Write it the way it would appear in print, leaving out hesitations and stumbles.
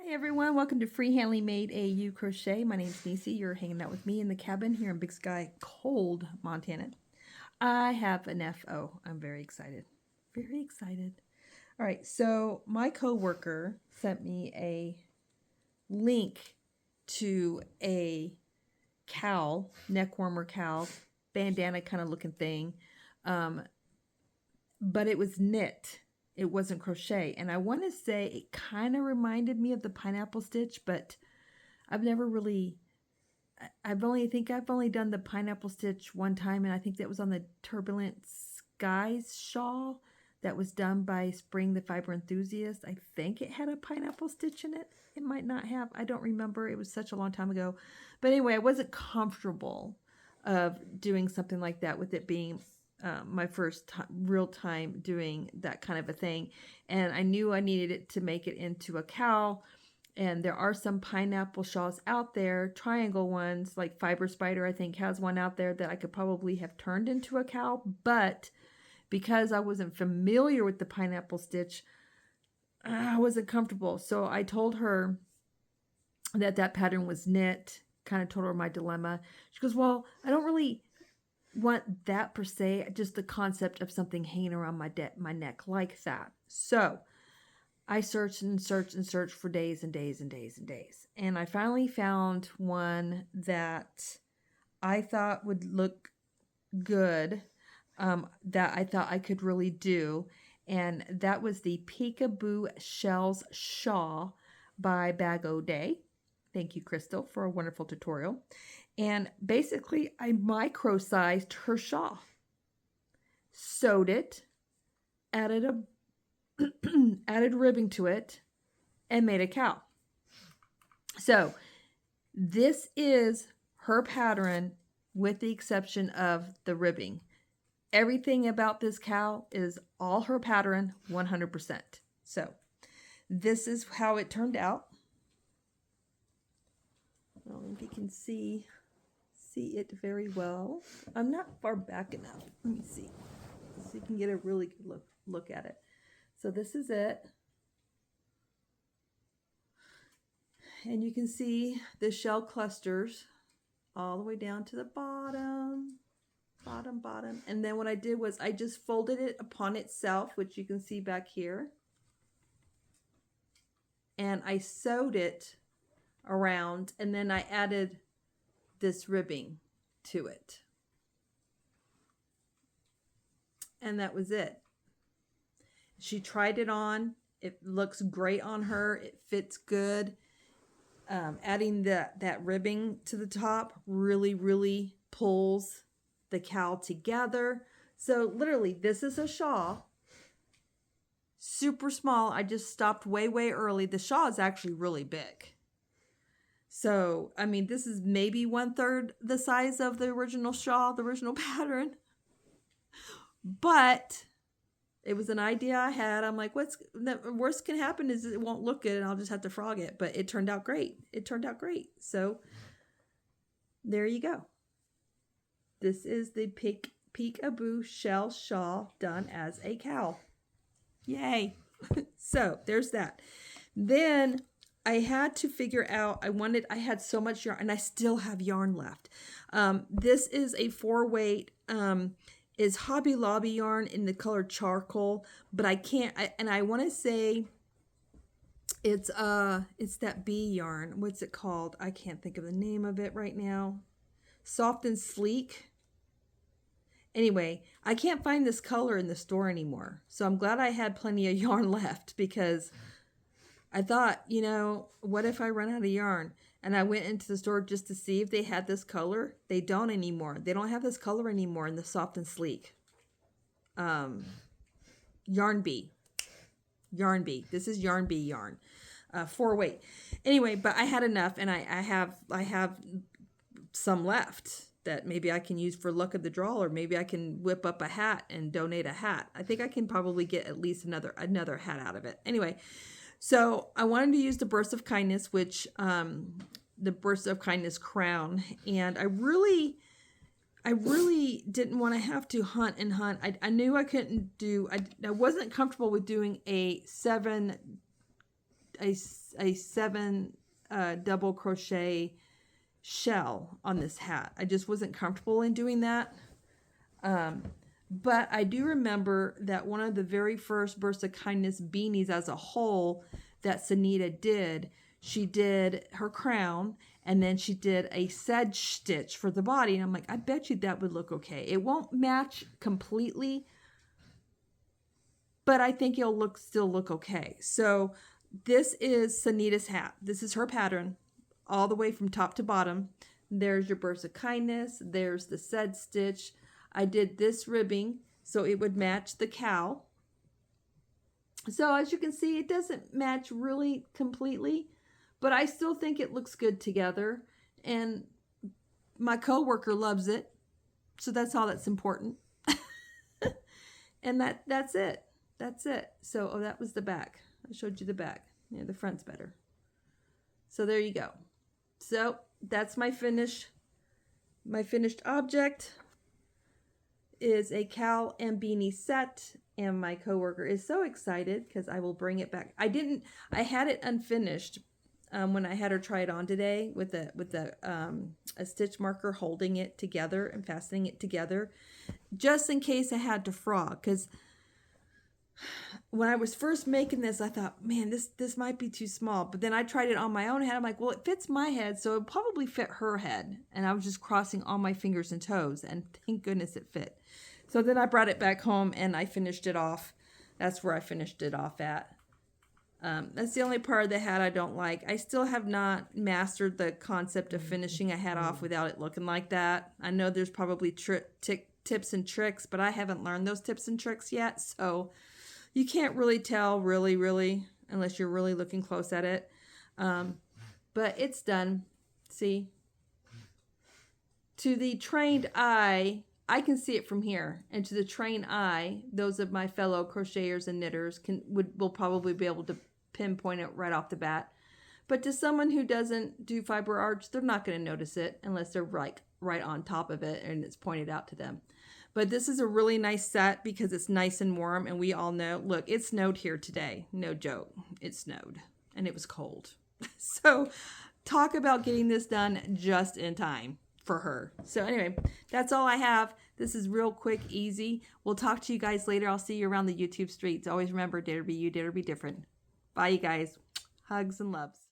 Hi everyone, welcome to Freehandly Made AU Crochet. My name's Nisi. You're hanging out with me in the cabin here in Big Sky, cold Montana. I have an FO. I'm very excited. Very excited. All right, so my coworker sent me a link to a cowl, neck warmer cowl, bandana kind of looking thing, but it was knit. It wasn't crochet. And I want to say it kind of reminded me of the pineapple stitch, but I've never really, I've only done the pineapple stitch one time. And I think that was on the Turbulent Skies shawl that was done by Spring the Fiber Enthusiast. I think it had a pineapple stitch in it. It might not have. I don't remember. It was such a long time ago. But anyway, I wasn't comfortable of doing something like that with it being my first real time doing that kind of a thing. And I knew I needed it to make it into a cowl. And there are some pineapple shawls out there, triangle ones, like Fiber Spider I think has one out there that I could probably have turned into a cowl. But because I wasn't familiar with the pineapple stitch, I wasn't comfortable. So I told her that that pattern was knit, kind of told her my dilemma. She goes, well, I don't really want that per se, just the concept of something hanging around my neck like that. So I searched and searched and searched for days and days and days and days. And I finally found one that I thought would look good, that I thought I could really do. And that was the Peekaboo Shell Shawl by Bag O' Day. Thank you, Crystal, for a wonderful tutorial. And basically, I micro-sized her shawl, sewed it, added ribbing to it, and made a cowl. So this is her pattern with the exception of the ribbing. Everything about this cowl is all her pattern, 100%. So this is how it turned out. I don't know if you can see it very well. I'm not far back enough. Let me see. So you can get a really good look at it. So this is it. And you can see the shell clusters all the way down to the bottom. And then what I did was I just folded it upon itself, which you can see back here. And I sewed it around, and then I added this ribbing to it. And that was it. She tried it on. It looks great on her. It fits good. Adding that ribbing to the top really pulls the cowl together. So literally, this is a shawl. Super small. I just stopped way early. The shawl is actually really big. So, I mean, this is maybe 1/3 the size of the original shawl, the original pattern. But it was an idea I had. I'm like, the worst can happen is it won't look good and I'll just have to frog it. But it turned out great. So there you go. This is the Peekaboo Shell Shawl done as a cowl. Yay. So there's that. Then I had to figure out, I had so much yarn, and I still have yarn left. This is a 4-weight, is Hobby Lobby yarn in the color charcoal, but I want to say it's that bee yarn. What's it called? I can't think of the name of it right now. Soft and Sleek. Anyway, I can't find this color in the store anymore. So I'm glad I had plenty of yarn left, because I thought, you know, what if I run out of yarn? And I went into the store just to see if they had this color. They don't anymore. They don't have this color anymore in the Soft and Sleek. Yarn Bee. This is Yarn Bee yarn. 4-weight. Anyway, but I had enough, and I have some left that maybe I can use for luck of the draw, or maybe I can whip up a hat and donate a hat. I think I can probably get at least another hat out of it. Anyway, so I wanted to use the Burst of Kindness, which the Burst of Kindness crown, and I really didn't want to have to hunt. I knew I couldn't do. I wasn't comfortable with doing a 7 a 7 double crochet shell on this hat. I just wasn't comfortable in doing that. But I do remember that one of the very first Bursts of Kindness beanies as a whole that Sanita did, she did her crown and then she did a sedge stitch for the body. And I'm like, I bet you that would look okay. It won't match completely, but I think it'll still look okay. So this is Sanita's hat. This is her pattern all the way from top to bottom. There's your Bursts of Kindness. There's the sedge stitch. I did this ribbing so it would match the cowl. So as you can see, it doesn't match really completely, but I still think it looks good together. And my coworker loves it. So that's all that's important. And that's it. That's it. So, oh, that was the back. I showed you the back. Yeah, the front's better. So there you go. So that's my finished object. Is a cowl and beanie set, and my coworker is so excited because I will bring it back. I had it unfinished when I had her try it on today with a stitch marker holding it together and fastening it together, just in case I had to frog. Because when I was first making this, I thought, man, this might be too small. But then I tried it on my own head. I'm like, well, it fits my head, so it probably fit her head. And I was just crossing all my fingers and toes, and thank goodness it fit. So then I brought it back home and I finished it off. That's where I finished it off at. That's the only part of the hat I don't like. I still have not mastered the concept of finishing a hat off without it looking like that. I know there's probably tips and tricks, but I haven't learned those tips and tricks yet. So you can't really tell really, unless you're really looking close at it. But it's done. See? To the trained eye, I can see it from here. And to the trained eye, those of my fellow crocheters and knitters will probably be able to pinpoint it right off the bat. But to someone who doesn't do fiber arch, they're not going to notice it unless they're right on top of it and it's pointed out to them. But this is a really nice set because it's nice and warm, and we all know, look, it snowed here today. No joke. It snowed and it was cold. So talk about getting this done just in time for her. So anyway, that's all I have. This is real quick, easy. We'll talk to you guys later. I'll see you around the YouTube streets. Always remember, dare to be you, dare to be different. Bye, you guys. Hugs and loves.